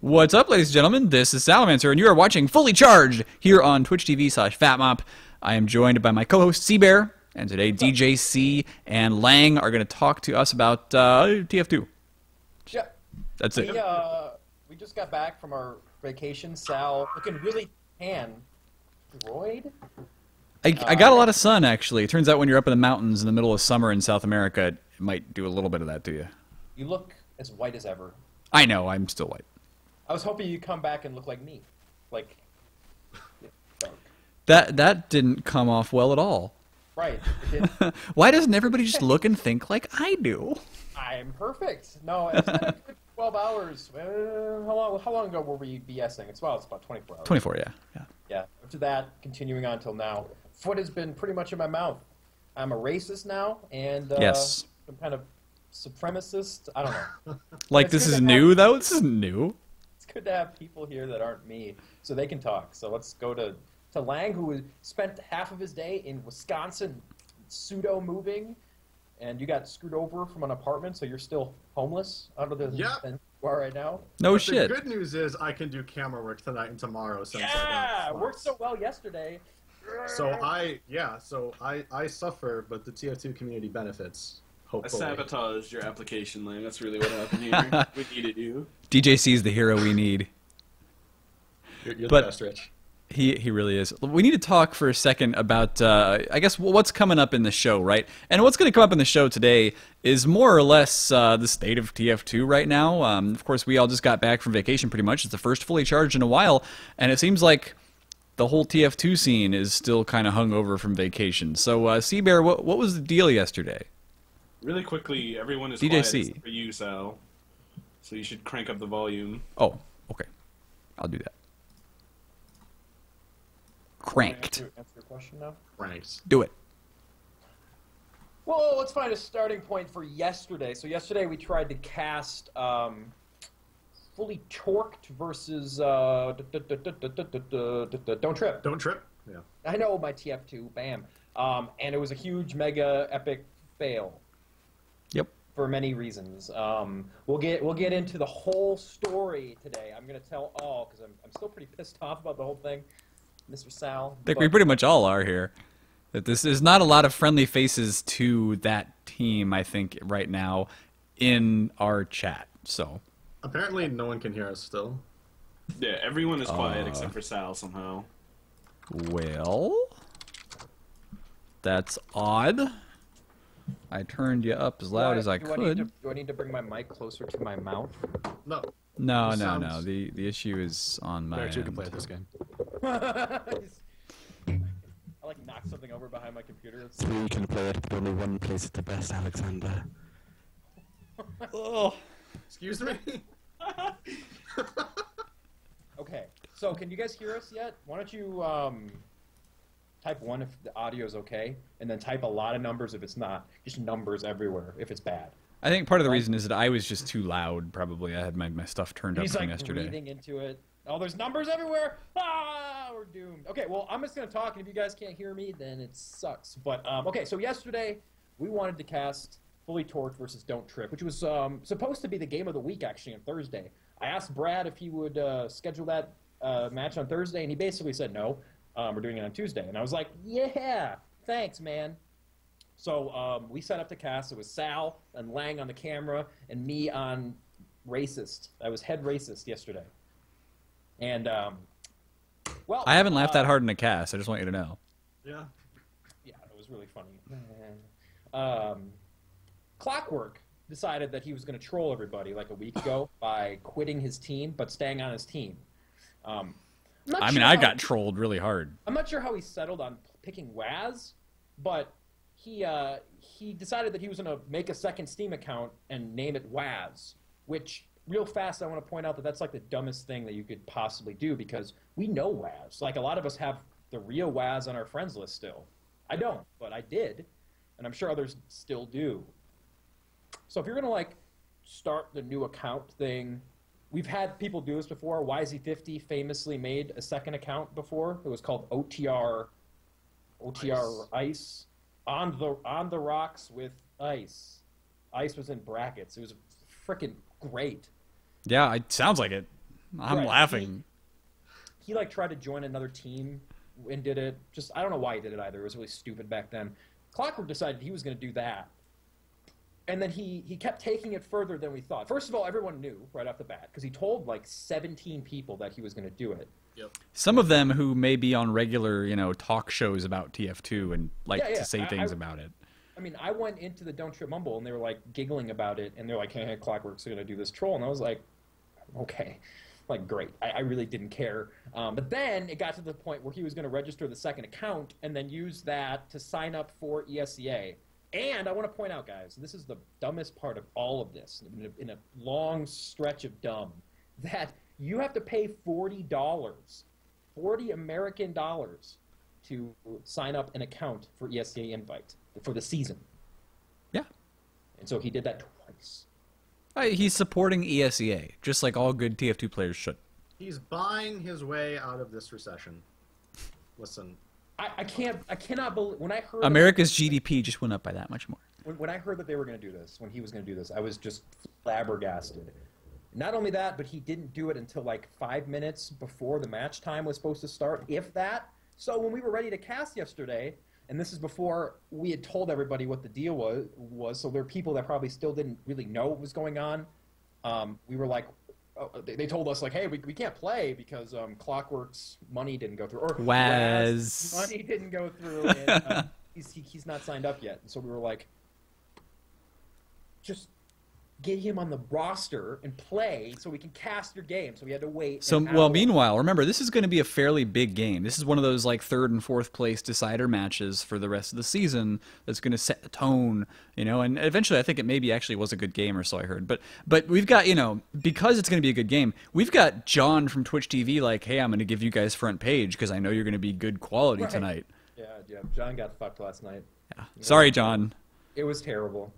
What's up, ladies and gentlemen? This is Salamancer, and you are watching Fully Charged here on Twitch TV/FatMop. I am joined by my co-host Cbear, and today DJC and Lang are going to talk to us about TF2. Yeah, That's it. we just got back from our vacation. Sal looking really tan. Droid? I got a lot of sun, actually. It turns out when you're up in the mountains in the middle of summer in South America, it might do a little bit of that to you. You look as white as ever. I know, I'm still white. I was hoping you'd come back and look like me. Like, dark. That didn't come off well at all. Right. It did. Why doesn't everybody just look and think like I do? I'm perfect. No, it's been a good 12 hours. How long ago were we BSing? It's about 24 hours. 24, yeah. Yeah. After that, continuing on till now, foot has been pretty much in my mouth. I'm a racist now, and Yes. some kind of supremacist. I don't know. Like, It's this good is to new, have- though? This isn't new. It's good to have people here that aren't me, so they can talk. So let's go to Lang, who spent half of his day in Wisconsin pseudo-moving, and you got screwed over from an apartment, so you're still homeless out of the Yep. than you are right now. No But shit. The good news is I can do camera work tonight and tomorrow. Since I Yeah, got it worked so well yesterday. So I suffer, but the TF2 community benefits. I Hopefully. sabotaged your application, Lang. That's really what happened here. We needed you. DJC is the hero we need. You're But- the best, Rich. He really is. We need to talk for a second about, I guess, what's coming up in the show, right? And what's going to come up in the show today is more or less the state of TF2 right now. Of course, we all just got back from vacation pretty much. It's the first Fully Charged in a while, and it seems like the whole TF2 scene is still kind of hung over from vacation. So, Cbear, what was the deal yesterday? Really quickly, everyone is DJC. quiet except for you, Sal. So you should crank up the volume. Oh, okay. I'll do that. Cranked. Answer your question now. Ranks. Do it. Well, let's find a starting point for yesterday. So yesterday we tried to cast Fully Torqued versus Don't Trip. Don't trip. Yeah. I know my TF2, bam. And it was a huge, mega, epic fail Yep. for many reasons. We'll get into the whole story today. I'm gonna tell all because I'm still pretty pissed off about the whole thing, Mr. Sal. I think we pretty much all are here. That this is not a lot of friendly faces to that team, I think, right now in our chat. So, Apparently, no one can hear us still. Yeah, everyone is quiet except for Sal somehow. well, that's odd. I turned you up as loud as I could. Do I need to bring my mic closer to my mouth? No. No. This sounds- The issue is on my There, end. you can play this game. I like knock something over behind my computer. It's... You can play it, but only one place at the best, Alexander. Oh. Excuse me. Okay, so can you guys hear us yet? Why don't you type 1 if the audio is okay, and then type a lot of numbers if it's not. Just numbers everywhere if it's bad. I think part of the reason is that I was just too loud, probably. I had my stuff turned up He's from like yesterday. breathing into it. Oh, there's numbers everywhere! Ah, we're doomed. Okay, well, I'm just going to talk, and if you guys can't hear me, then it sucks. But, okay, so yesterday, we wanted to cast Fully Torqued versus Don't Trip, which was supposed to be the game of the week, actually, on Thursday. I asked Brad if he would schedule that match on Thursday, and he basically said no. We're doing it on Tuesday. And I was like, yeah, thanks, man. So we set up the cast. It was Sal and Lang on the camera and me on racist. I was head racist yesterday. And, well... I haven't laughed that hard in a cast. I just want you to know. Yeah. Yeah, it was really funny. Clockwork decided that he was going to troll everybody like a week ago by quitting his team but staying on his team. I got trolled really hard. I'm not sure how he settled on picking Waz, but he decided that he was going to make a second Steam account and name it Waz, which, real fast, I want to point out that that's like the dumbest thing that you could possibly do because we know Waz. Like, a lot of us have the real Waz on our friends list still. I don't, but I did, and I'm sure others still do. So if you're going to, like, start the new account thing, we've had people do this before. YZ50 famously made a second account before. It was called OTR Ice. On the rocks with ice. Ice was in brackets. It was freaking great. Yeah, it sounds like it. I'm Right. laughing. He like tried to join another team and did it. Just I don't know why he did it either. It was really stupid back then. Clockwork decided he was going to do that, and then he kept taking it further than we thought. First of all, everyone knew right off the bat because he told like 17 people that he was going to do it. Yep. Some of them who may be on regular, talk shows about TF2 and like Yeah, to say I- things I- about it. I mean, I went into the Don't Trip Mumble and they were like giggling about it, and they're like, "Hey, Clockwork's going to do this troll," and I was like, "Okay." Like, great. I really didn't care. But then it got to the point where he was going to register the second account and then use that to sign up for ESCA. And I want to point out, guys, this is the dumbest part of all of this, in a long stretch of dumb, that you have to pay $40, 40 American dollars, to sign up an account for ESCA Invite for the season. Yeah. And so he did that twice. He's supporting ESEA, just like all good TF2 players should. He's buying his way out of this recession. Listen, I cannot believe when I heard America's GDP just went up by that much more. when I heard that they were going to do this, when he was going to do this, I was just flabbergasted. Not only that, but he didn't do it until like 5 minutes before the match time was supposed to start, if that. So when we were ready to cast yesterday, and this is before we had told everybody what the deal was, so there are people that probably still didn't really know what was going on. We were like, they told us like, hey, we can't play because Clockwork's money didn't go through, or Waz. money didn't go through, and he's not signed up yet. And so we were like, just get him on the roster and play so we can cast your game. So we had to wait. So, an well, hour. meanwhile, remember, this is going to be a fairly big game. This is one of those, like, third and fourth place decider matches for the rest of the season that's going to set the tone, and eventually I think it maybe actually was a good game or so I heard. But we've got, because it's going to be a good game, we've got John from Twitch TV like, hey, I'm going to give you guys front page because I know you're going to be good quality Right. tonight. Yeah, John got fucked last night. Yeah. Sorry, John. It was terrible.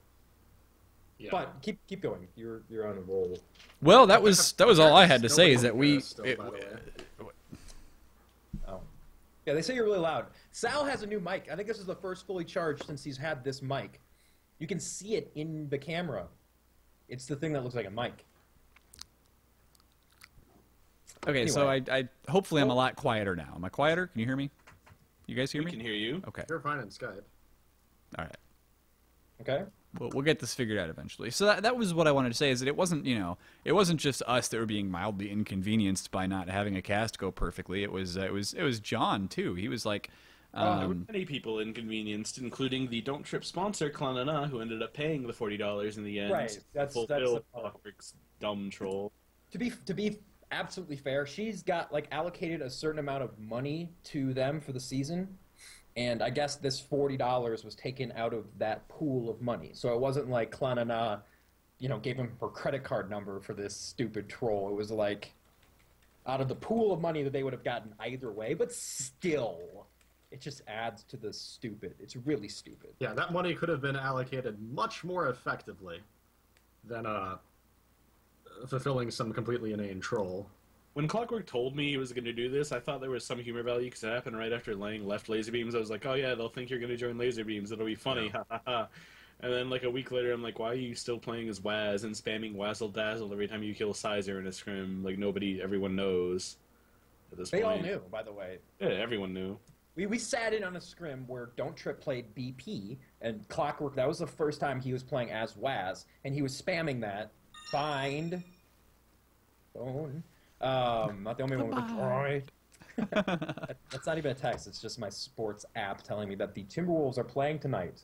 yeah. But keep going. You're on a roll. Well, that was all I had to say is that we... Still, by the way. Oh. Yeah, they say you're really loud. Sal has a new mic. I think this is the first fully charged since he's had this mic. You can see it in the camera. It's the thing that looks like a mic. Okay, so Anyway. I hopefully I'm a lot quieter now. Am I quieter? Can you hear me? You guys hear We me? can hear you. Okay. You're fine in Skype. All right. Okay? We'll get this figured out eventually. So that was what I wanted to say is that it wasn't, it wasn't just us that were being mildly inconvenienced by not having a cast go perfectly. It was John too. He was like There were many people inconvenienced, including the Don't Trip sponsor, Clanana, who ended up paying the $40 in the end Right, to that's fulfill the- Clockwork's dumb troll. To be absolutely fair, she's got like allocated a certain amount of money to them for the season, and I guess this $40 was taken out of that pool of money. So it wasn't like Clanana, gave him her credit card number for this stupid troll. It was like out of the pool of money that they would have gotten either way, but still, it just adds to the stupid. It's really stupid. Yeah, that money could have been allocated much more effectively than fulfilling some completely inane troll. When Clockwork told me he was going to do this, I thought there was some humor value because it happened right after Lang left Laser Beams. I was like, oh yeah, they'll think you're going to join Laser Beams. It'll be funny. Ha ha ha. And then like a week later, I'm like, why are you still playing as Waz and spamming Wazzle Dazzle every time you kill Sizer in a scrim? Like everyone knows at this They point. all knew, by the way. Yeah, everyone knew. We sat in on a scrim where Don't Trip played BP, and Clockwork, that was the first time he was playing as Waz, and he was spamming that. Find. Phone. Not the only one with a droid. That's not even a text, it's just my sports app telling me that the Timberwolves are playing tonight.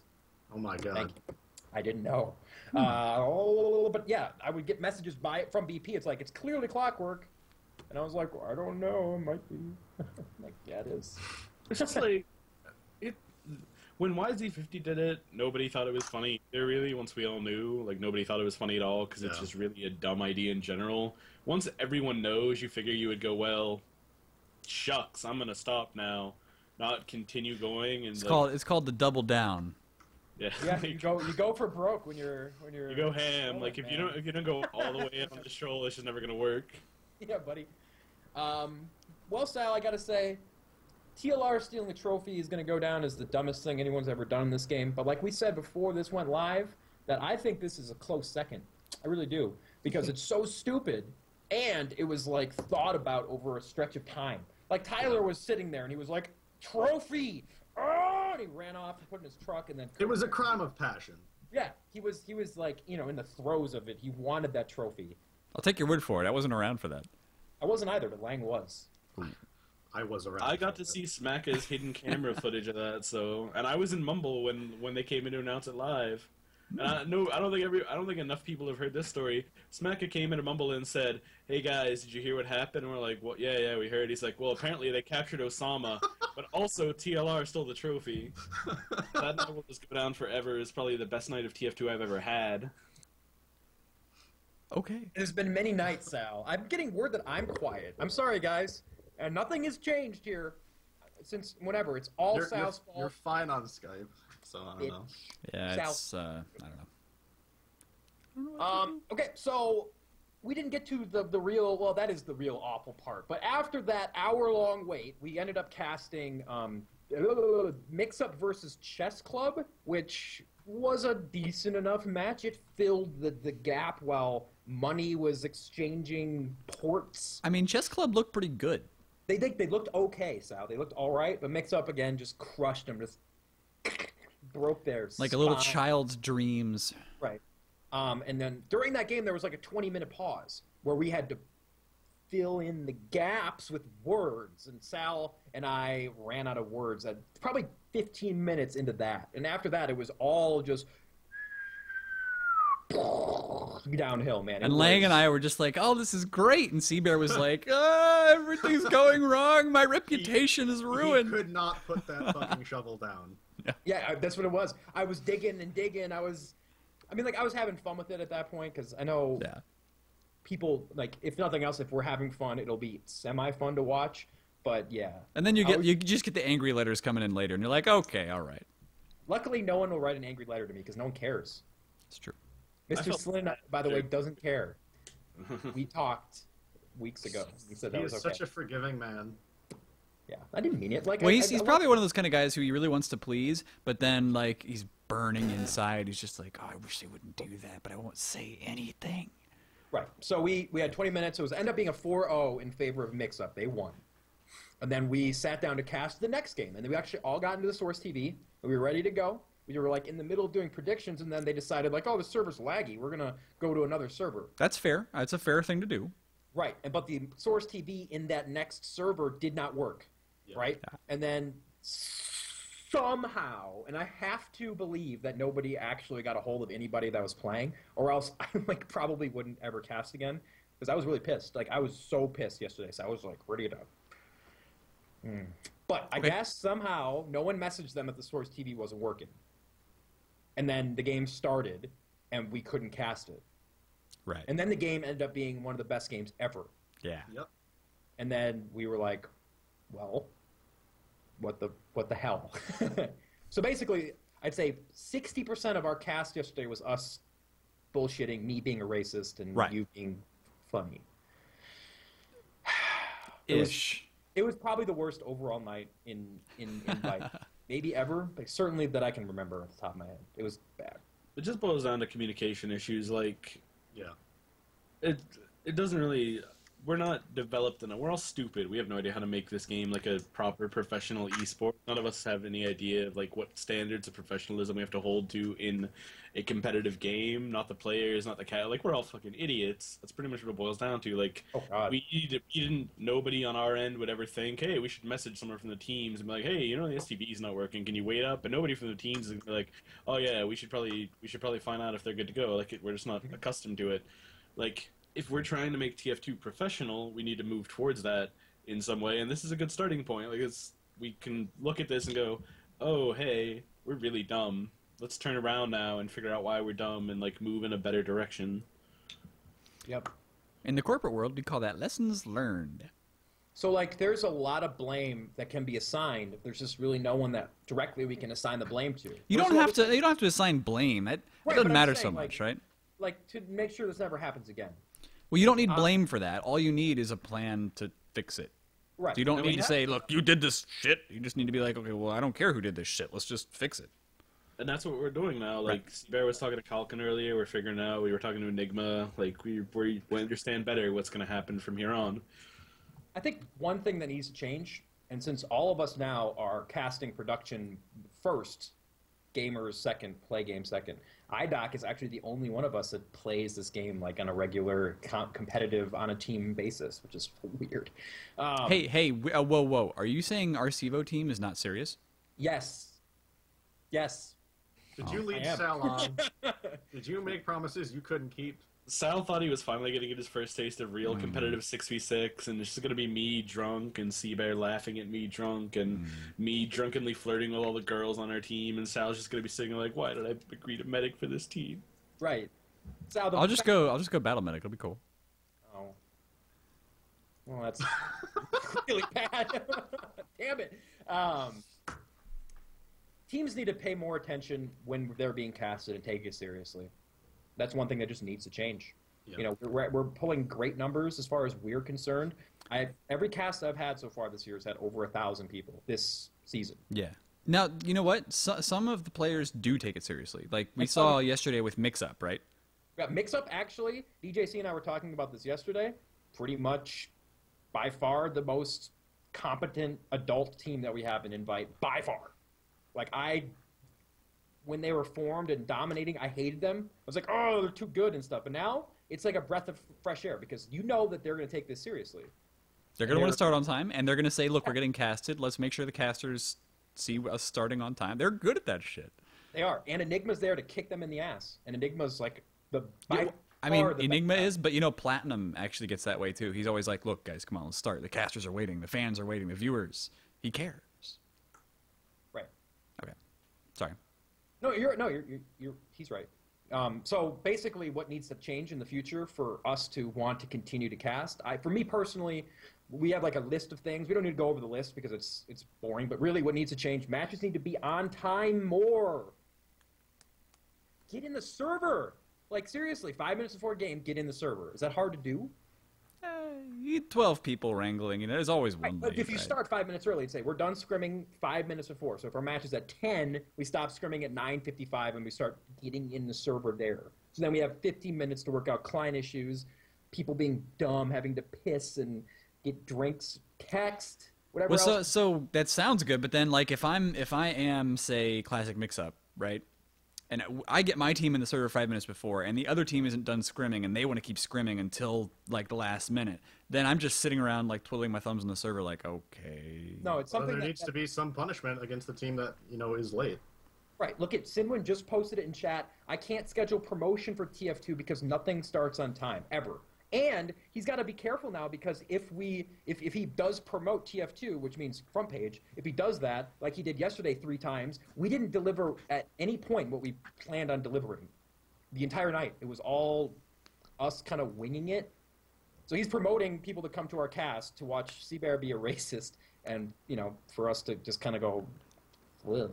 Oh my god. Thank you. I didn't know. But yeah, I would get messages from BP. It's like, it's clearly Clockwork. And I was like, I don't know, it might be. Like, yeah, it is. It's just like when YZ50 did it, nobody thought it was funny. There really, once we all knew, like nobody thought it was funny at all because it's Yeah. just really a dumb idea in general. Once everyone knows, you figure you would go, well, shucks, I'm gonna stop now, not continue going. And it's called the double down. yeah, Yeah, you go for broke when you're you go ham. trolling, Like if man. you don't go all the way on the stroll, it's just never gonna work. Yeah, buddy. Well, Sal, I gotta say, TLR stealing a trophy is gonna go down as the dumbest thing anyone's ever done in this game. But like we said before this went live, that I think this is a close second. I really do, because it's so stupid and it was like thought about over a stretch of time. Like Tyler was sitting there and he was like, "Trophy!" Oh, and he ran off and put it in his truck, and then It was a crime of passion. yeah, he was like, you know, in the throes of it. He wanted that trophy. I'll take your word for it. I wasn't around for that. I wasn't either, but Lang was. I was around. I got to see Smacka's hidden camera footage of that, and I was in Mumble when they came in to announce it live. And I don't think enough people have heard this story. Smacka came into Mumble and said, "Hey guys, did you hear what happened?" And we're like, "What? Yeah, we heard." He's like, "Well, apparently they captured Osama, but also TLR stole the trophy." That night will just go down forever. It's probably the best night of TF2 I've ever had. Okay. There's been many nights, Sal. I'm getting word that I'm quiet. I'm sorry, guys. And nothing has changed here since whenever. It's all Sal's fault. You're fine on Skype, so I don't know. Yeah, Sal. it's I don't know. Okay, so we didn't get to the real, well, that is the real awful part. But after that hour-long wait, we ended up casting Mix-Up versus Chess Club, which was a decent enough match. It filled the gap while Money was exchanging ports. I mean, Chess Club looked pretty good. They looked okay, Sal. They looked all right, but Mix-Up, again, just crushed them, just broke their Like a little spine. child's dreams. Right. And then during that game, there was like a 20-minute pause where we had to fill in the gaps with words. And Sal and I ran out of words at probably 15 minutes into that. And after that, it was all just downhill, man. And Lang and I were just like, "Oh, this is great." And Cbear was like, "Everything's going wrong. My reputation is ruined." He could not put that fucking shovel down. Yeah, that's what it was. I was digging and digging. I was having fun with it at that point because I know people, like, if nothing else, if we're having fun, it'll be semi-fun to watch. But yeah. And then you just get the angry letters coming in later, and you're like, "Okay, all right." Luckily, no one will write an angry letter to me because no one cares. It's true. Mr. Slynn, by the way, doesn't care. We talked weeks ago. He said that He was is okay. such a forgiving man. Yeah, I didn't mean it. Like, Well, he's probably one of those kind of guys who he really wants to please, but then, like, he's burning inside. He's just like, "Oh, I wish they wouldn't do that, but I won't say anything." Right. So we had 20 minutes. It was ended up being a 4-0 in favor of Mix-Up. They won. And then we sat down to cast the next game. And then we actually all got into the Source TV. And we were ready to go. We were, like, in the middle of doing predictions, and then they decided, like, "Oh, the server's laggy. We're going to go to another server." That's fair. That's a fair thing to do. Right. But the Source TV in that next server did not work. Yeah. Right? And then somehow, and I have to believe that nobody actually got a hold of anybody that was playing, or else I like probably wouldn't ever cast again, because I was really pissed. Like, I was so pissed yesterday, so I was like ready to. But I guess somehow no one messaged them that the Source TV wasn't working, and then the game started, and we couldn't cast it. Right. And then the game ended up being one of the best games ever. Yeah. Yep. And then we were like, well, what the hell? So basically, I'd say 60% of our cast yesterday was us bullshitting, me being a racist, and you being funny. Ish. It was probably the worst overall night in like maybe ever, but certainly that I can remember off the top of my head. It was bad. It just boils down to communication issues. Like, Yeah. it doesn't really. We're not developed enough. We're all stupid. We have no idea how to make this game like a proper professional esport. None of us have any idea of like what standards of professionalism we have to hold to in a competitive game. Not the players, not the cat. Like, we're all fucking idiots. That's pretty much what it boils down to. Like, Oh God. nobody on our end would ever think, hey, we should message someone from the teams and be like, hey, you know, the STV's not working. Can you wait up? And nobody from the teams is gonna be like, oh yeah, we should probably find out if they're good to go. Like, we're just not accustomed to it. Like, if we're trying to make TF2 professional, we need to move towards that in some way, and this is a good starting point. Like, we can look at this and go, oh, hey, we're really dumb. Let's turn around now and figure out why we're dumb and, like, move in a better direction. Yep. In the corporate world, we call that lessons learned. So, like, there's a lot of blame that can be assigned. There's just really no one that directly we can assign the blame to. You don't have to assign blame. That Right, doesn't but I'm matter saying, so like- much, right? Like, to make sure this never happens again. Well, you don't need blame for that. All you need is a plan to fix it. Right. So you don't No, need we to have- say, look, you did this shit. You just need to be like, okay, well, I don't care who did this shit. Let's just fix it. And that's what we're doing now. Like, Cbear was talking to Kalkin earlier. We're figuring out. We were talking to Enigma. Like, we understand better what's going to happen from here on. I think one thing that needs to change, and since all of us now are casting production first, gamers second, play game second, iDoc is actually the only one of us that plays this game like on a regular competitive on a team basis, which is weird. Hey, whoa. Are you saying our CEVO team is not serious? Yes. Yes. Did you lead Sal on? Did you make promises you couldn't keep? Sal thought he was finally going to get his first taste of real competitive 6v6, and it's just going to be me drunk and Cbear laughing at me drunk and me drunkenly flirting with all the girls on our team, and Sal's just going to be sitting there like, why did I agree to medic for this team? Right. Sal, I'll just go battle medic. It'll be cool. Oh. Well, that's really bad. Damn it. Teams need to pay more attention when they're being casted and take it seriously. That's one thing that just needs to change. Yeah. You know, we're pulling great numbers as far as we're concerned. Every cast I've had so far this year has had over 1,000 people this season. Yeah. Now, you know what? Some of the players do take it seriously. Like we saw yesterday with Mix-Up, right? Yeah, Mix-Up, actually, DJC and I were talking about this yesterday. Pretty much, by far, the most competent adult team that we have in Invite. By far. Like, when they were formed and dominating, I hated them. I was like, oh, they're too good and stuff. But now, it's like a breath of fresh air because you know that they're going to take this seriously. They're going to want to start on time, and they're going to say, look, we're getting casted. Let's make sure the casters see us starting on time. They're good at that shit. They are. And Enigma's there to kick them in the ass. And Enigma's like Enigma is, but you know, Platinum actually gets that way too. He's always like, look, guys, come on, let's start. The casters are waiting. The fans are waiting. The viewers. He cares. Right. Okay. Sorry. No, he's right. So basically what needs to change in the future for us to want to continue to cast, for me personally, we have like a list of things. We don't need to go over the list because it's boring, but really what needs to change, matches need to be on time more. Get in the server. Like seriously, 5 minutes before a game, get in the server. Is that hard to do? 12 people wrangling, you know, there's always one. But if you start 5 minutes early and say, we're done scrimming 5 minutes before. So if our match is at 10, we stop scrimming at 9:55 and we start getting in the server there. So then we have 15 minutes to work out client issues, people being dumb, having to piss and get drinks, text, whatever else. So that sounds good, but then like if I am, say, Classic Mix-Up, right? And I get my team in the server 5 minutes before, and the other team isn't done scrimming, and they want to keep scrimming until like the last minute. Then I'm just sitting around like twiddling my thumbs on the server, like, okay. No, it's something there needs to be some punishment against the team that is late. Right. Look at Sinwin just posted it in chat. I can't schedule promotion for TF2 because nothing starts on time ever. And he's got to be careful now because if he does promote TF2, which means front page, if he does that, like he did yesterday 3 times, we didn't deliver at any point what we planned on delivering. The entire night. It was all us kind of winging it. So he's promoting people to come to our cast to watch Cbear be a racist and, you know, for us to just kind of go, ugh.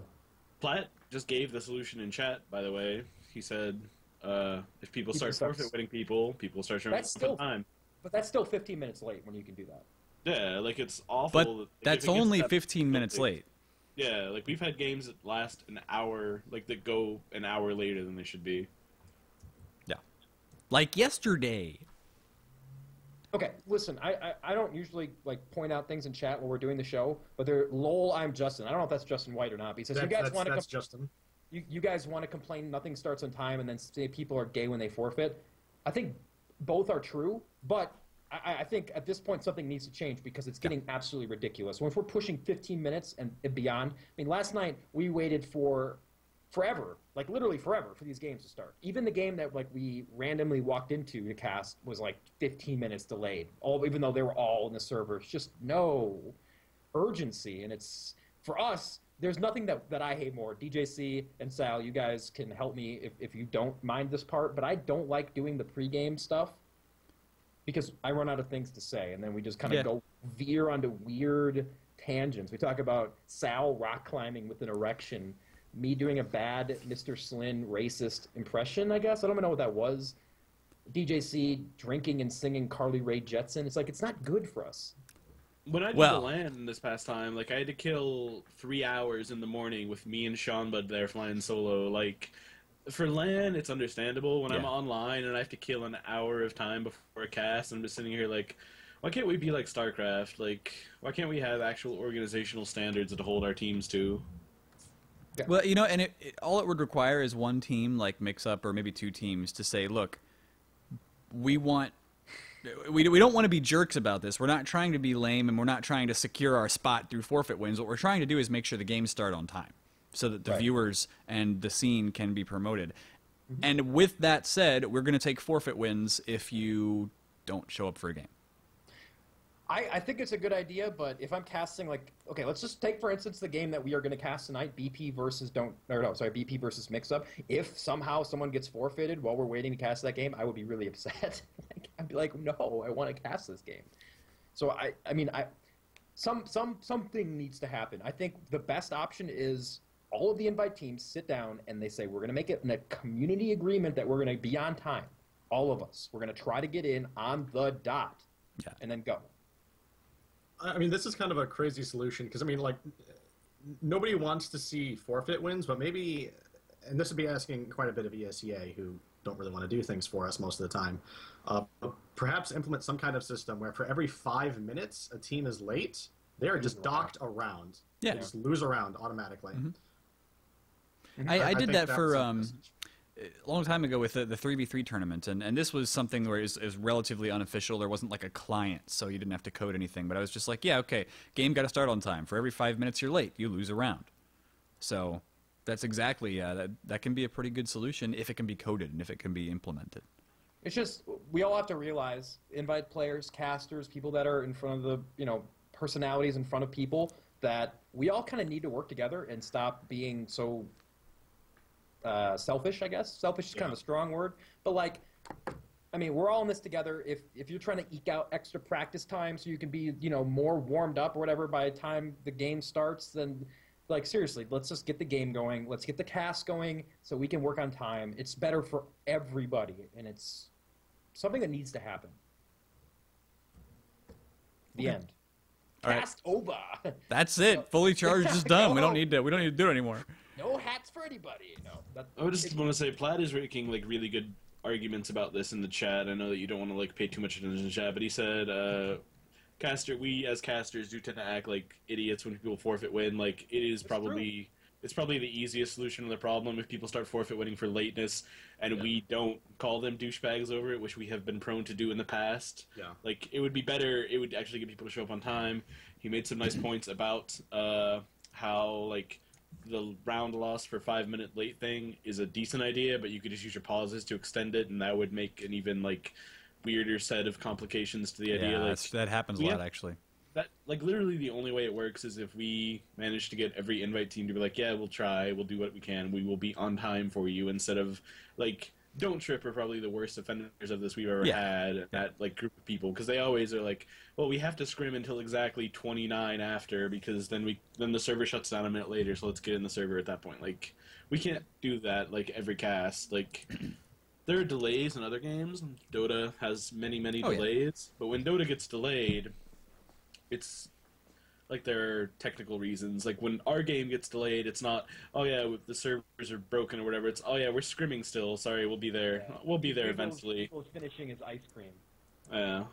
Platt just gave the solution in chat, by the way. He said... if people start forfeit-winning people start showing up on time. But that's still 15 minutes late when you can do that. Yeah, like it's awful. But like, that's only 15 minutes late. Yeah, like we've had games that last an hour, like that go an hour later than they should be. Yeah. Like yesterday. Okay, listen, I don't usually like point out things in chat while we're doing the show, but they're lol, I'm Justin. I don't know if that's Justin White or not. But he says, that's Justin. You guys want to complain nothing starts on time and then say people are gay when they forfeit. I think both are true, but I think at this point something needs to change because it's getting absolutely ridiculous. When we're pushing 15 minutes and beyond, I mean, last night we waited for forever, like literally forever, for these games to start. Even the game that like we randomly walked into to cast was like 15 minutes delayed, even though they were all in the server. It's just no urgency, and it's for us. There's nothing that I hate more. DJC and Sal, you guys can help me if you don't mind this part, but I don't like doing the pregame stuff because I run out of things to say, and then we just kind of go veer onto weird tangents. We talk about Sal rock climbing with an erection, me doing a bad Mr. Slyn racist impression, I guess. I don't even know what that was. DJC drinking and singing Carly Rae Jepsen. It's like, it's not good for us. When I did the Well, LAN this past time, like I had to kill 3 hours in the morning with me and Sean Bud there flying solo. Like for LAN, it's understandable. When I'm yeah. online and I have to kill an hour of time before a cast, I'm just sitting here like, why can't we be like StarCraft? Like, why can't we have actual organizational standards to hold our teams to? Well, and all it would require is one team, like mix up, or maybe two teams, to say, look, we want. We don't want to be jerks about this. We're not trying to be lame, and we're not trying to secure our spot through forfeit wins. What we're trying to do is make sure the games start on time, so that the viewers and the scene can be promoted. And with that said, we're going to take forfeit wins if you don't show up for a game. I think it's a good idea, but if I'm casting, like, okay, let's just take, for instance, the game that we are going to cast tonight, BP versus BP versus Mix-Up. If somehow someone gets forfeited while we're waiting to cast that game, I would be really upset. I'd be like, no, I want to cast this game. So, something needs to happen. I think the best option is all of the invite teams sit down and they say, we're going to make it in a community agreement that we're going to be on time. All of us. We're going to try to get in on the dot. Yeah. And then go. I mean, this is kind of a crazy solution because, I mean, like, nobody wants to see forfeit wins, but maybe, and this would be asking quite a bit of ESEA, who don't really want to do things for us most of the time, perhaps implement some kind of system where for every 5 minutes a team is late, they are just docked around. Yeah. They just lose a round automatically. I did think that that's for a message. a long time ago with the 3v3 tournament, and this was something where it was relatively unofficial. There wasn't like a client, so you didn't have to code anything. But I was just like, yeah, okay, game got to start on time. For every 5 minutes you're late, you lose a round. So that's exactly that can be a pretty good solution if it can be coded and if it can be implemented. It's just, we all have to realize, invite players, casters, people that are in front of the, personalities in front of people, that we all kind of need to work together and stop being so selfish, I guess. Selfish is kind of a strong word. But, like, I mean, we're all in this together. If you're trying to eke out extra practice time so you can be, more warmed up or whatever by the time the game starts, then, like, seriously, let's just get the game going. Let's get the cast going so we can work on time. It's better for everybody, and it's something that needs to happen. The end. All right. Cast over. That's it. Fully charged is done. We don't need to do it anymore. No hats for anybody. No. I would just want to say, Plaid is making like really good arguments about this in the chat. I know that you don't want to like pay too much attention to the chat, but he said, we as casters do tend to act like idiots when people forfeit win. Like it is probably it's probably the easiest solution to the problem if people start forfeit winning for lateness, and we don't call them douchebags over it, which we have been prone to do in the past. Yeah. Like it would be better. It would actually get people to show up on time. He made some nice points about how like the round loss for 5 minute late thing is a decent idea, but you could just use your pauses to extend it, and that would make an even like weirder set of complications to the idea. Yeah, like, that happens a lot actually. That like literally the only way it works is if we manage to get every invite team to be like, yeah, we'll try, we'll do what we can, we will be on time for you, instead of like Don't Trip are probably the worst offenders of this we've ever had. That like group of people, because they always are like, well, we have to scrim until exactly 29 after, because then the server shuts down a minute later, so let's get in the server at that point. Like we can't do that like every cast. Like there are delays in other games. Dota has many delays, but when Dota gets delayed, it's like there are technical reasons. Like when our game gets delayed, it's not, oh yeah, the servers are broken or whatever. It's, oh yeah, we're scrimming still. Sorry, we'll be there. Yeah. We'll be there eventually. People's finishing is ice cream. Yeah.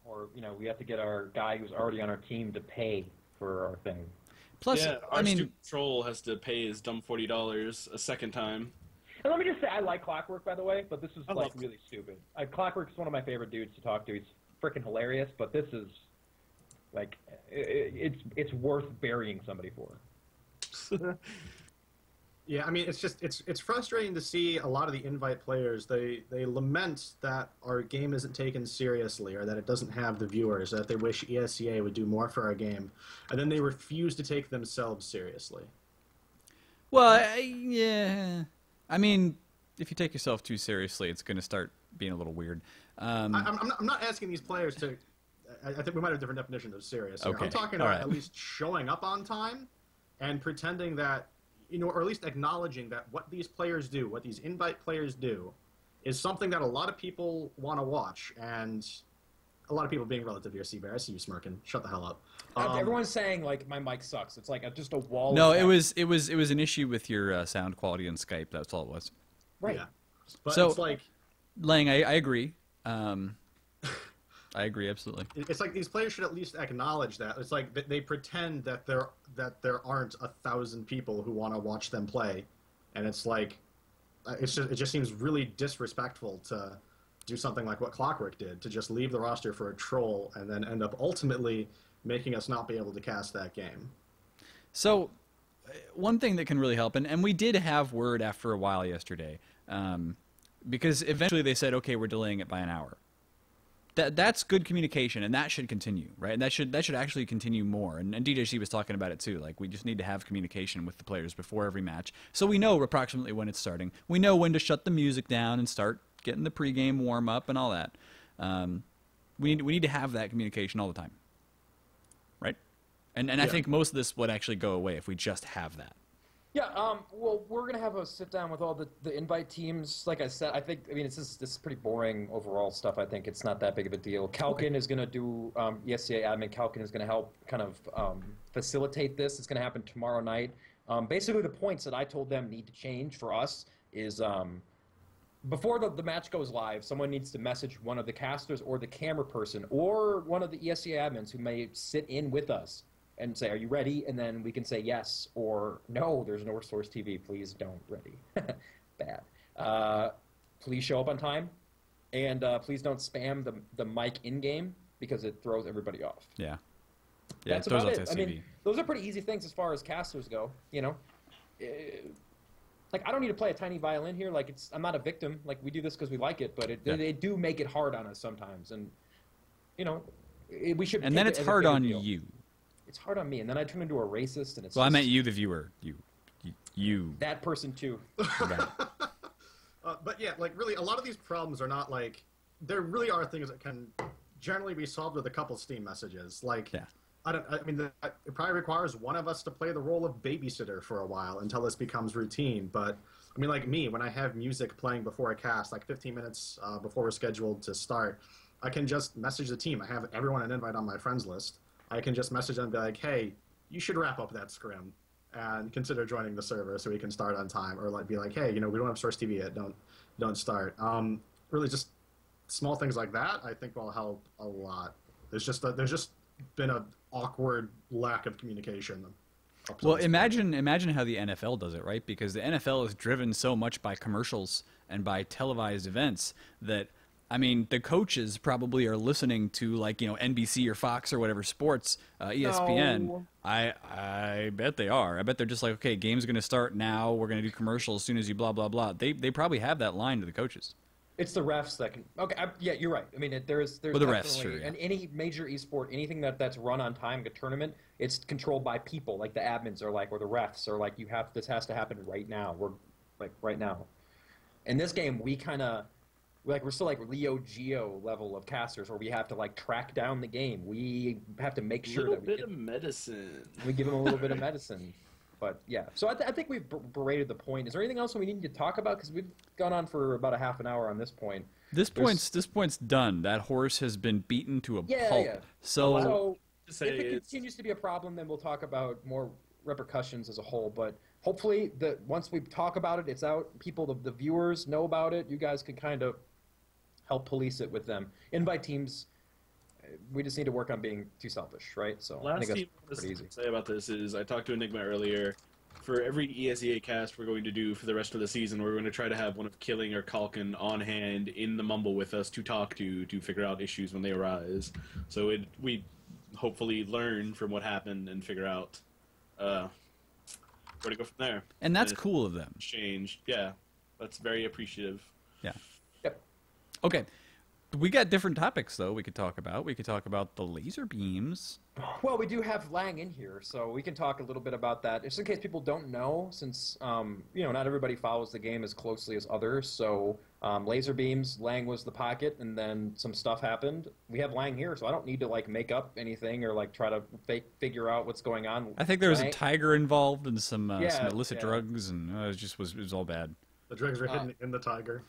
Or we have to get our guy who's already on our team to pay for our thing. Plus, yeah, our stupid troll has to pay his dumb $40 a second time. And let me just say, I like Clockwork, by the way, but this is like really stupid. Clockwork is one of my favorite dudes to talk to. He's freaking hilarious, but this is like it's worth burying somebody for. Yeah, I mean, it's frustrating to see a lot of the invite players. They lament that our game isn't taken seriously, or that it doesn't have the viewers, that they wish ESEA would do more for our game, and then they refuse to take themselves seriously. Well, yeah, I mean, if you take yourself too seriously, it's going to start being a little weird. I'm not asking these players to. I think we might have different definitions of serious here. Okay. I'm talking about at least showing up on time and pretending that, or at least acknowledging that what these players do, what these invite players do, is something that a lot of people want to watch. And a lot of people being relative here. Cbear, I see you smirking. Shut the hell up. Everyone's saying like my mic sucks. It's like just a wall. No, of it was an issue with your sound quality on Skype. That's all it was. right. Yeah. But So- it's like Lang, I agree. I agree absolutely. it's like these players should at least acknowledge that. It's like they pretend that there aren't 1,000 people who want to watch them play, and it's like it just seems really disrespectful to do something like what Clockwork did, to just leave the roster for a troll and then end up ultimately making us not be able to cast that game. So, one thing that can really help, and we did have word after a while yesterday, because eventually they said, okay, we're delaying it by an hour. That's good communication, and that should continue, right? And that should actually continue more. And DJC was talking about it too. Like, we just need to have communication with the players before every match, so we know approximately when it's starting. We know when to shut the music down and start getting the pregame warm up and all that. We need to have that communication all the time, right? And I think most of this would actually go away if we just have that. Yeah, well, we're going to have a sit-down with all the invite teams. Like I said, I mean, this is pretty boring overall stuff. I think it's not that big of a deal. Kalkin is going to do, ESCA admin Kalkin is going to help kind of facilitate this. It's going to happen tomorrow night. Basically, the points that I told them need to change for us is before the match goes live, someone needs to message one of the casters or the camera person or one of the ESCA admins who may sit in with us and say, are you ready? And then we can say yes or no, there's no Source TV, please don't ready. Bad. Please show up on time, and please don't spam the mic in-game because it throws everybody off. Yeah. That's it throws about off it. the I CV. mean, those are pretty easy things as far as casters go, you know? Like, I don't need to play a tiny violin here. Like, I'm not a victim. Like, we do this because we like it, but they do make it hard on us sometimes. And, you know, we should. And then it's hard on you. It's hard on me, and then I turn into a racist, and it's. Well, I just, meant you, the viewer. You. that person too. Right. But yeah, like really, a lot of these problems are not like there really are things that can generally be solved with a couple Steam messages. Like, Yeah. I mean, it probably requires one of us to play the role of babysitter for a while until this becomes routine. But I mean, like me, when I have music playing before I cast, like 15 minutes before we're scheduled to start, I can just message the team. I have everyone an invite on my friends list. I can just message them and be like, hey, you should wrap up that scrim and consider joining the server so we can start on time. Or like be like, hey, you know, we don't have Source TV yet. Don't start. Really just small things like that I think will help a lot. There's just been an awkward lack of communication. up to Well, this imagine how the NFL does it, right? Because the NFL is driven so much by commercials and by televised events that, I mean, the coaches probably are listening to, like, you know, NBC or Fox or whatever sports, ESPN. No. I bet they are. I bet they're just like, okay, game's going to start now. We're going to do commercials as soon as you blah, blah, blah. They probably have that line to the coaches. It's the refs that can. Okay, yeah, you're right. I mean, there's Well, the refs, definitely, sure, yeah. and any major esport, anything that's run on time, like a tournament, it's controlled by people. Like the admins are like, or the refs are like, this has to happen right now. We're like right now. In this game, we kind of. We're still like Leo Geo level of casters where we have to like track down the game. We have to make sure that of medicine. we give them a little bit of medicine. But yeah, so I think we've berated the point. Is there anything else we need to talk about? Because we've gone on for about a half an hour on this point. This point's done. That horse has been beaten to a pulp. Yeah. So So if it continues to be a problem, then we'll talk about more repercussions as a whole. But hopefully, once we talk about it, it's out. People, the viewers know about it. You guys can kind of help police it with them. Invite teams. We just need to work on being too selfish, right? So I Last think thing that's pretty easy. to say about this is I talked to Enigma earlier. For every ESEA cast we're going to do for the rest of the season, we're going to try to have one of Killing or Kalkin on hand in the Mumble with us to talk to figure out issues when they arise. So we hopefully learn from what happened and figure out where to go from there. and that's cool of them. Exchange, yeah, that's very appreciative. Yeah. Yep. Okay. We got different topics, though, we could talk about. We could talk about the laser beams. Well, we do have Lang in here, so we can talk a little bit about that. Just in case people don't know, since not everybody follows the game as closely as others. So laser beams, Lang was the pocket, and then some stuff happened. We have Lang here, so I don't need to like make up anything or like try to figure out what's going on. I think there was a Lang- tiger involved and some Yeah, illicit yeah. drugs, and it was all bad. The drugs were hidden in the tiger.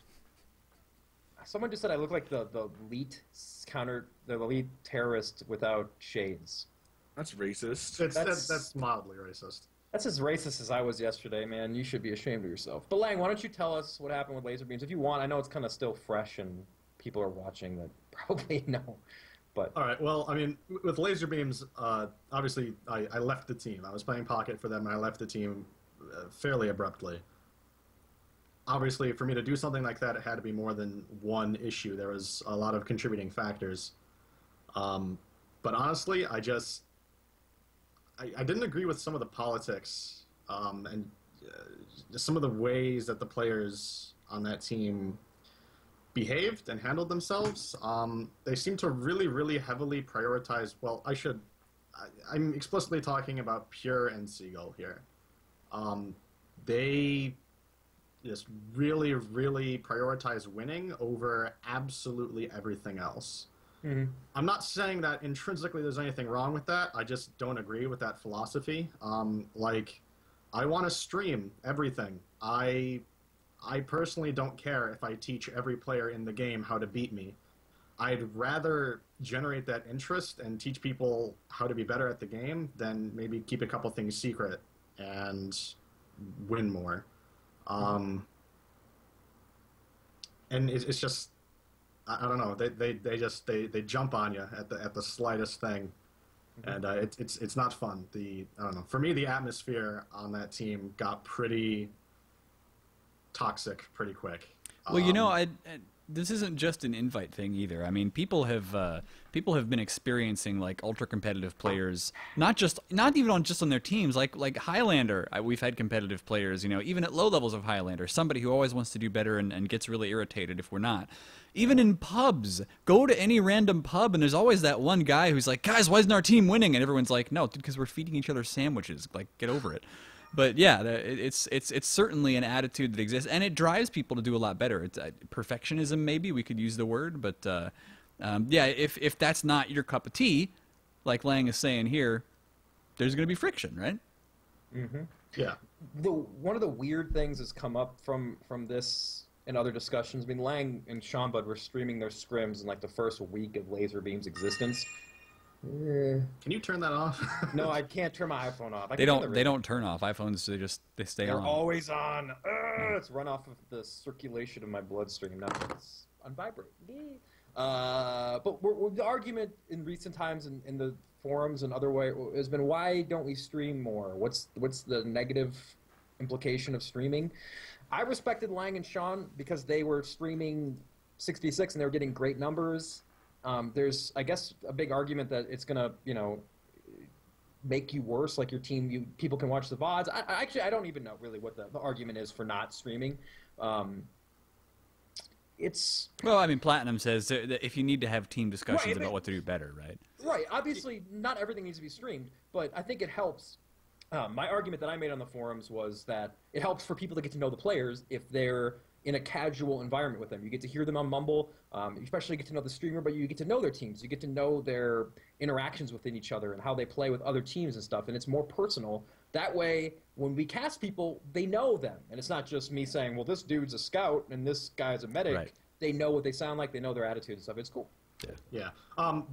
Someone just said I look like the elite terrorist without shades. That's racist. That's mildly racist. That's as racist as I was yesterday, man. You should be ashamed of yourself. But Lang, why don't you tell us what happened with laser beams if you want? I know it's kind of still fresh and people are watching that probably know. But all right. Well, I mean, with laser beams, obviously, I left the team. I was playing Pocket for them, and I left the team fairly abruptly. Obviously, for me to do something like that, it had to be more than one issue. There was a lot of contributing factors. But honestly, I didn't agree with some of the politics and some of the ways that the players on that team behaved and handled themselves. They seem to really, really heavily prioritize. Well, I'm explicitly talking about Pure and Seagull here. They just really, really prioritize winning over absolutely everything else. Mm-hmm. I'm not saying that intrinsically there's anything wrong with that. I just don't agree with that philosophy. I want to stream everything. I personally don't care if I teach every player in the game how to beat me. I'd rather generate that interest and teach people how to be better at the game than maybe keep a couple things secret and win more. And it's just, I don't know. They jump on you at the slightest thing, and it's not fun. I don't know. For me, the atmosphere on that team got pretty toxic pretty quick. Well, this isn't just an invite thing either. I mean, people have been experiencing like ultra competitive players, not even just on their teams. Like Highlander, we've had competitive players. Even at low levels of Highlander, somebody who always wants to do better and gets really irritated if we're not. Even in pubs, go to any random pub and there's always that one guy who's like, "Guys, why isn't our team winning?" And everyone's like, "No, because we're feeding each other sandwiches. Like, get over it." But yeah, it's certainly an attitude that exists, and it drives people to do a lot better. It's perfectionism, maybe we could use the word, but yeah, if that's not your cup of tea, like Lang is saying here, there's going to be friction, right? Mm-hmm. Yeah. One of the weird things that's come up from this and other discussions. I mean, Lang and Sean Bud were streaming their scrims in like the first week of Laser Beam's existence. Can you turn that off? No, I can't turn my iPhone off. They don't turn off iPhones. They stay They're on. always on. It's run off of the circulation of my bloodstream. Now it's on vibrate. But the argument in recent times in the forums and other way has been, why don't we stream more? What's the negative implication of streaming? I respected Lang and Sean because they were streaming 66 and they were getting great numbers. There's, I guess, a big argument that it's going to, make you worse, like your team, people can watch the VODs. I don't even know really what the argument is for not streaming. Well, I mean, Platinum says that if you need to have team discussions about what to do better, right? Right. Obviously, not everything needs to be streamed, but I think it helps. My argument that I made on the forums was that it helps for people to get to know the players if they're in a casual environment with them. You get to hear them on Mumble, you especially get to know the streamer, but you get to know their teams. You get to know their interactions within each other and how they play with other teams and stuff, and it's more personal. That way, when we cast people, they know them, and it's not just me saying, well, this dude's a scout and this guy's a medic. Right. They know what they sound like, they know their attitude and stuff. It's cool. Yeah.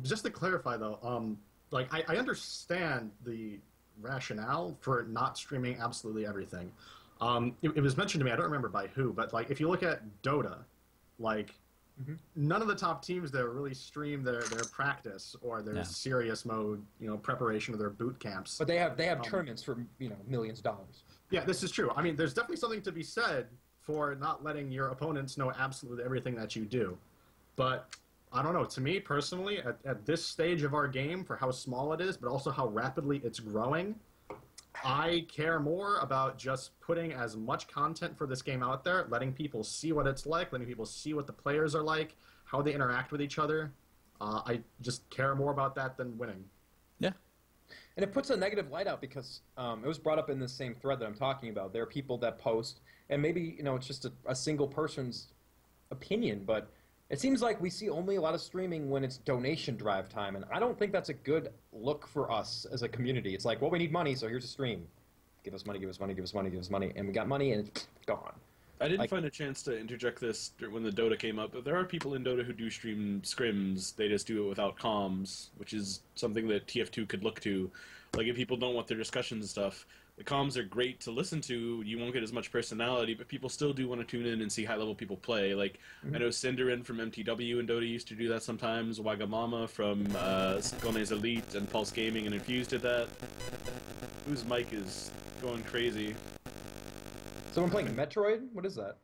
Just to clarify, though, I understand the rationale for not streaming absolutely everything. It was mentioned to me, I don't remember by who, but like if you look at Dota, like none of the top teams there really stream their practice or their serious mode, preparation of their boot camps. But they have tournaments for millions of dollars. Yeah, this is true. I mean, there's definitely something to be said for not letting your opponents know absolutely everything that you do. But I don't know. To me personally, at this stage of our game, for how small it is, but also how rapidly it's growing, I care more about just putting as much content for this game out there, letting people see what it's like, letting people see what the players are like, how they interact with each other. I just care more about that than winning. Yeah. And it puts a negative light out because it was brought up in the same thread that I'm talking about. There are people that post, and maybe it's just a single person's opinion, but it seems like we see only a lot of streaming when it's donation drive time, and I don't think that's a good look for us as a community. It's like, well, we need money, so here's a stream. Give us money, give us money, give us money, give us money, and we got money, and it's gone. I didn't Like- find a chance to interject this when the Dota came up, but there are people in Dota who do stream scrims. They just do it without comms, which is something that TF2 could look to. Like, if people don't want their discussions and stuff, the comms are great to listen to. You won't get as much personality, but people still do want to tune in and see high-level people play. Like, I know Cinderin from MTW and Dota used to do that sometimes. Wagamama from Gone's Elite and Pulse Gaming and Infused did that. Whose mic is going crazy? Someone playing Metroid? What is that?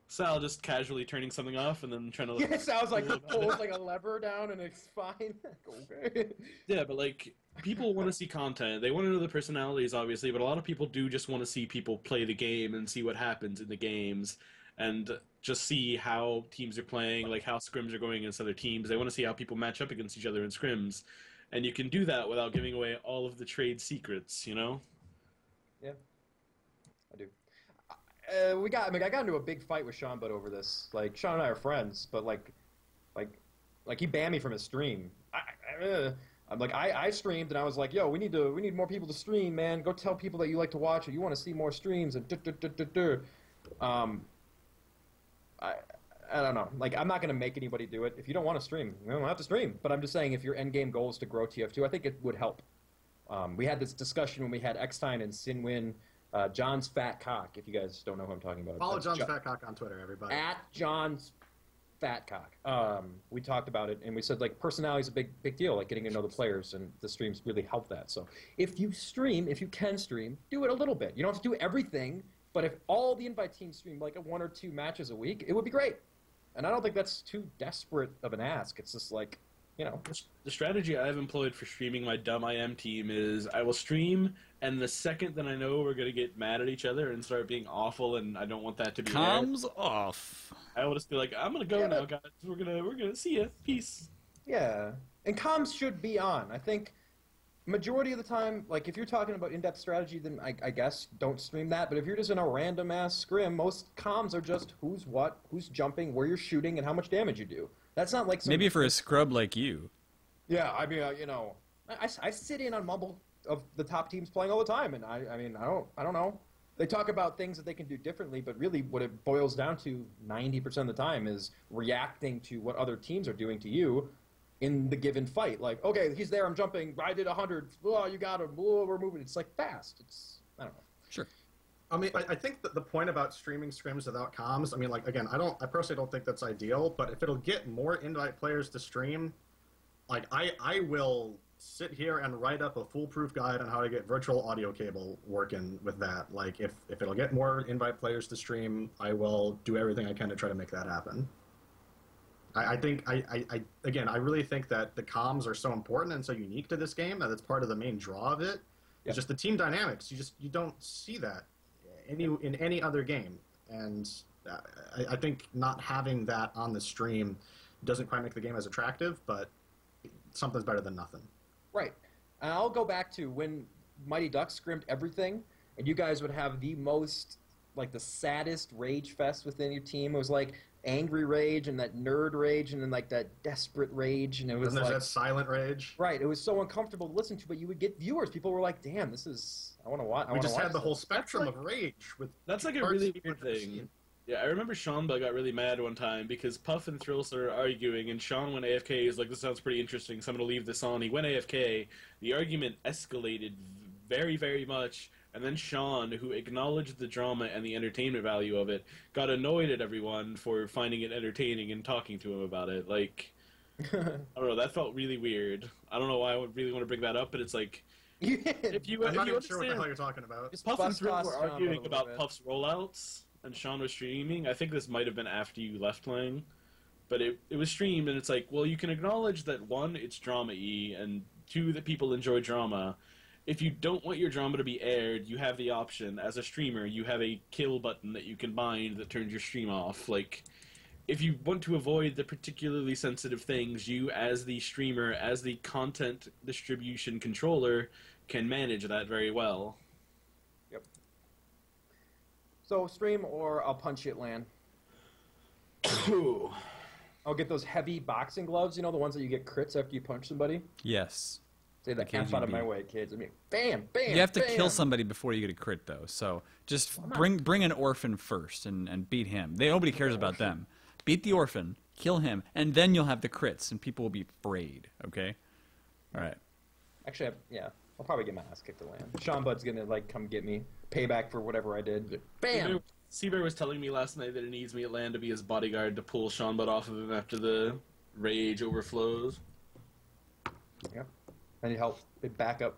Sal just casually turning something off and then trying to. Yeah, it sounds like he pulls like a lever down and it's fine. Okay. Yeah, but like people want to see content. They want to know the personalities, obviously, but a lot of people do just want to see people play the game and see what happens in the games, and just see how teams are playing, like how scrims are going against other teams. They want to see how people match up against each other in scrims, and you can do that without giving away all of the trade secrets. You know? Yeah, I do. I got into a big fight with Sean Butt over this. Like, Sean and I are friends, but like he banned me from his stream. I streamed and I was like, yo, we need more people to stream, man. Go tell people that you like to watch it. You want to see more streams and I don't know. Like, I'm not going to make anybody do it. If you don't want to stream, you don't have to stream. But I'm just saying, if your end game goal is to grow TF2, I think it would help. We had this discussion when we had Eckstein and Sinwin. John's Fat Cock, if you guys don't know who I'm talking about. Follow John's Fat Cock on Twitter, everybody. At John's Fat Cock. We talked about it, and we said, like, personality is a big deal, like getting to know the players, and the streams really help that. So if you can stream, do it a little bit. You don't have to do everything, but if all the invite teams stream like 1 or 2 matches a week, it would be great. And I don't think that's too desperate of an ask. It's just like, you know. The strategy I've employed for streaming my dumb IM team is I will stream, and the second that I know we're going to get mad at each other and start being awful, and I don't want that to be Comms off. I will just be like, I'm going to go now, guys. We're gonna see ya. Peace. Yeah. And comms should be on. I think majority of the time, like, if you're talking about in-depth strategy, then I guess don't stream that. But if you're just in a random-ass scrim, most comms are just who's what, who's jumping, where you're shooting, and how much damage you do. That's not like some... Maybe for a scrub like you. Yeah, I mean, you know, I sit in on Mumble of the top teams playing all the time, and I mean, I don't know. They talk about things that they can do differently, but really what it boils down to 90% of the time is reacting to what other teams are doing to you in the given fight. Like, okay, he's there, I'm jumping, I did 100, oh, you got him, oh, we're moving. It's like fast. It's, I don't know. Sure. I mean, I think that the point about streaming scrims without comms, I mean, like, again, I personally don't think that's ideal, but if it'll get more invite players to stream, like, I will sit here and write up a foolproof guide on how to get virtual audio cable working with that. Like, if it'll get more invite players to stream, I will do everything I can to try to make that happen. I think, again, I really think that the comms are so important and so unique to this game that it's part of the main draw of it. It's just the team dynamics. You don't see that in any other game, and I think not having that on the stream doesn't quite make the game as attractive, but something's better than nothing. Right. And I'll go back to when Mighty Ducks scrimmed everything, and you guys would have the most, like, the saddest rage fest within your team. It was like angry rage and that nerd rage and then like that desperate rage, and it was And there's like that silent rage. right. It was so uncomfortable to listen to, but you would get viewers. People were like, "Damn, this is I want to watch." We just had the whole spectrum of rage with. That's like a parts really people weird have never thing. seen. Yeah, I remember Sean got really mad one time because Puff and Thrill started arguing, and Sean went AFK. He's like, "This sounds pretty interesting, so I'm going to leave this on." He went AFK. The argument escalated very, very much, and then Sean, who acknowledged the drama and the entertainment value of it, got annoyed at everyone for finding it entertaining and talking to him about it. Like, I don't know, that felt really weird. I don't know why I would really want to bring that up, but it's like, if you I'm not even understand, sure what the hell you're talking about. Just Puff and bust Thrill toss were Sean a arguing little about bit. Puff's rollouts, and Sean was streaming. I think this might have been after you left playing, but it was streamed, and it's like, well, you can acknowledge that, one, it's drama-y, and two, that people enjoy drama. If you don't want your drama to be aired, you have the option, as a streamer, you have a kill button that you can bind that turns your stream off. Like, if you want to avoid the particularly sensitive things, you, as the streamer, as the content distribution controller, can manage that very well. Yep. So stream or I'll punch it, Lan. I'll get those heavy boxing gloves. You know, the ones that you get crits after you punch somebody. Yes. Say that camp's out of my way, kids. I mean, bam, bam. You have to bam. kill somebody before you get a crit, though. So just bring an orphan first and beat him. Nobody cares about them. Beat the orphan, kill him, and then you'll have the crits, and people will be afraid. Okay. All right. Actually, I'll probably get my ass kicked to land. Sean Bud's gonna like come get me, payback for whatever I did. Bam. Cbear was telling me last night that it needs me at land to be his bodyguard to pull Sean Bud off of him after the rage overflows. Yeah. I need help. Back up.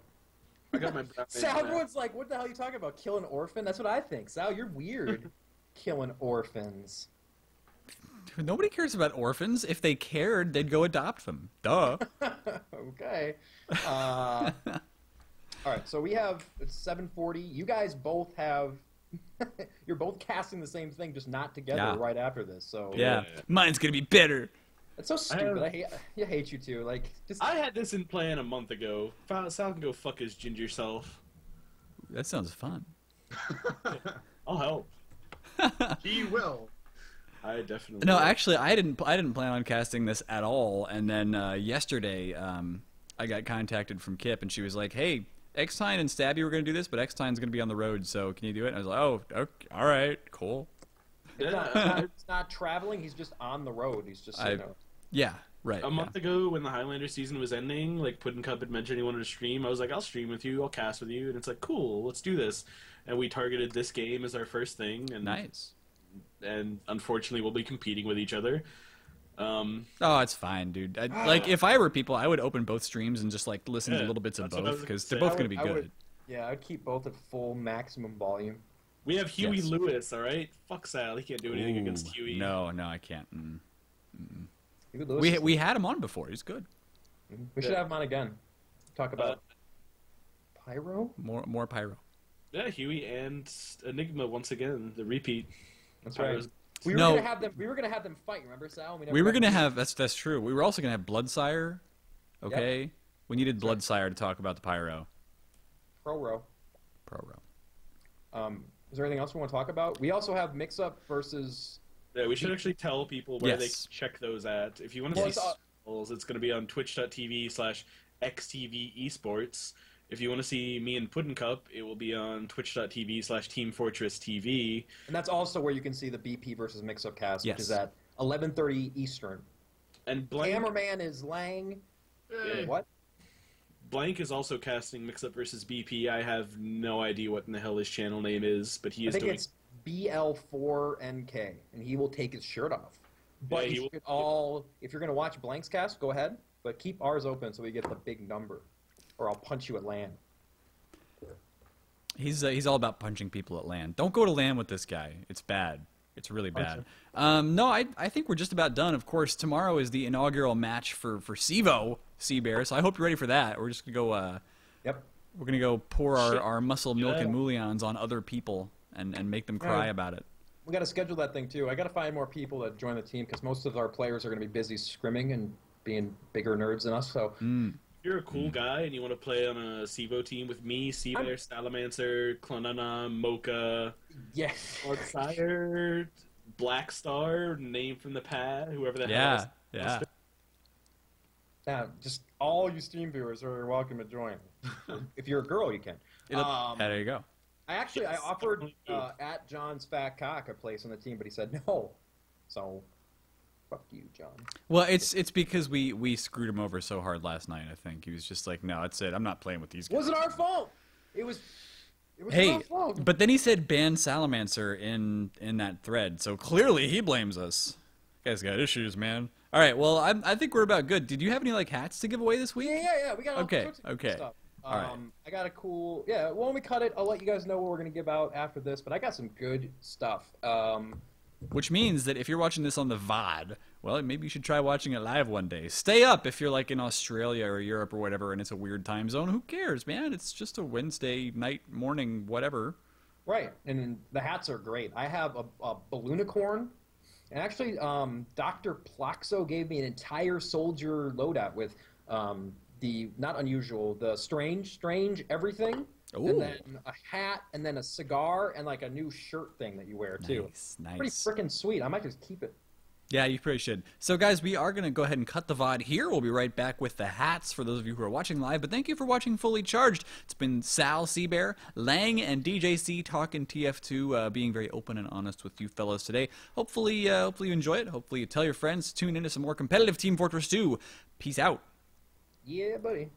I got my Sal, everyone's like, what the hell are you talking about? Kill an orphan? That's what I think. Sal, you're weird. Killing orphans. Nobody cares about orphans. If they cared, they'd go adopt them. Duh. Okay. All right, so we have it's 7:40. You guys both have. You're both casting the same thing, just not together right after this. So Yeah. Mine's gonna be better. It's so stupid. I hate you two. Like, just I had this in plan a month ago. Sal can go fuck his ginger self. That sounds fun. I'll help. He will. I definitely. No, will. actually, I didn't plan on casting this at all. And then yesterday, I got contacted from Kip, and she was like, "Hey, X-Tine and Stabby were going to do this, but X-Tine's going to be on the road, so can you do it?" And I was like, "Oh, okay, all right, cool." it's not traveling. He's just on the road. He's just Yeah, right. A month ago, when the Highlander season was ending, like Puddin' Cup had mentioned he wanted to stream. I was like, I'll stream with you, I'll cast with you, and it's like, cool, let's do this. And we targeted this game as our first thing, and Nice. And unfortunately, we'll be competing with each other. Oh, it's fine, dude. Like, if I were people, I would open both streams and just like listen to little bits of that's what I both was because gonna they're say. both going to be good. I'd keep both at full maximum volume. We have Huey Yes. Lewis, all right? Fuck Sal, he can't do anything against Huey. No, I can't. Lewis We had him on before. He's good. we should have him on again. Talk about Pyro. More pyro. Yeah, Huey and Enigma once again, the repeat. That's Pyro's- right. We were gonna have them fight. Remember, Sal? We were gonna have that's true. We were also gonna have Bloodsire. Okay, we needed Bloodsire to talk about the pyro. Pro-Ro. Pro-Ro. Is there anything else we want to talk about? We also have mix-up versus. Yeah, we should actually tell people where they Yes. can check those at. If you want to Well, see sales, it's going to be on twitch.tv/xtv esports. If you want to see me and Puddin' Cup, it will be on twitch.tv/Team Fortress TV. And that's also where you can see the BP versus mix-up cast, Yes. which is at 11:30 Eastern. And Blank, Cameraman is Lang. Yay. What? Blank is also casting Mix-Up versus BP. I have no idea what in the hell his channel name is, but he I is think doing... it's BL4NK, and he will take his shirt off. But he you will- should all, if you're going to watch Blank's cast, go ahead, but keep ours open so we get the big number, or I'll punch you at land. He's all about punching people at land. Don't go to land with this guy. It's bad. It's really bad. No, I think we're just about done. Of course, tomorrow is the inaugural match for Cbear, so I hope you're ready for that. We're just gonna go. Yep. We're gonna go pour Shit. our muscle milk Yeah. and mullions on other people and make them cry about it. We got to schedule that thing too. I got to find more people to join the team because most of our players are going to be busy scrimming and being bigger nerds than us. So If you're a cool guy and you want to play on a Civo team with me, Cbear, Salamancer, Clonana, Mocha, yes, Sire, Black Star, name from the pad, whoever the hell Yeah, is. yeah. yeah, just all you Steam viewers are welcome to join. If you're a girl, you can. There you go. I Yes, offered definitely. at John's Fat Cock a place on the team, but he said no. So, fuck you, John. Well, it's because we screwed him over so hard last night. I think he was just like, no, that's it. I'm not playing with these It guys. wasn't our fault. It was Hey, our fault. but then he said ban Salamancer in that thread, so clearly he blames us. You guys got issues, man. All right, well, I think we're about good. Did you have any like hats to give away this week? Yeah. We got all Okay, sorts of okay. stuff. All right. I got a cool. Yeah, well, when we cut it, I'll let you guys know what we're gonna give out after this. But I got some good stuff. Which means that if you're watching this on the VOD, well, maybe you should try watching it live one day. Stay up if you're like in Australia or Europe or whatever, and it's a weird time zone. Who cares, man? It's just a Wednesday night, morning, whatever. Right, and the hats are great. I have a balloonicorn, and actually, Dr. Ploxo gave me an entire soldier loadout with the not unusual, the strange everything, Ooh. and then a hat, and then a cigar, and like a new shirt thing that you wear too. Nice. Pretty freaking sweet. I might just keep it. Yeah, you pretty should. So, guys, we are going to go ahead and cut the VOD here. We'll be right back with the hats for those of you who are watching live. But thank you for watching Fully Charged. It's been Sal, Cbear, Lang, and DJC talking TF2, being very open and honest with you fellas today. Hopefully you enjoy it. Hopefully you tell your friends. Tune into some more competitive Team Fortress 2. Peace out. Yeah, buddy.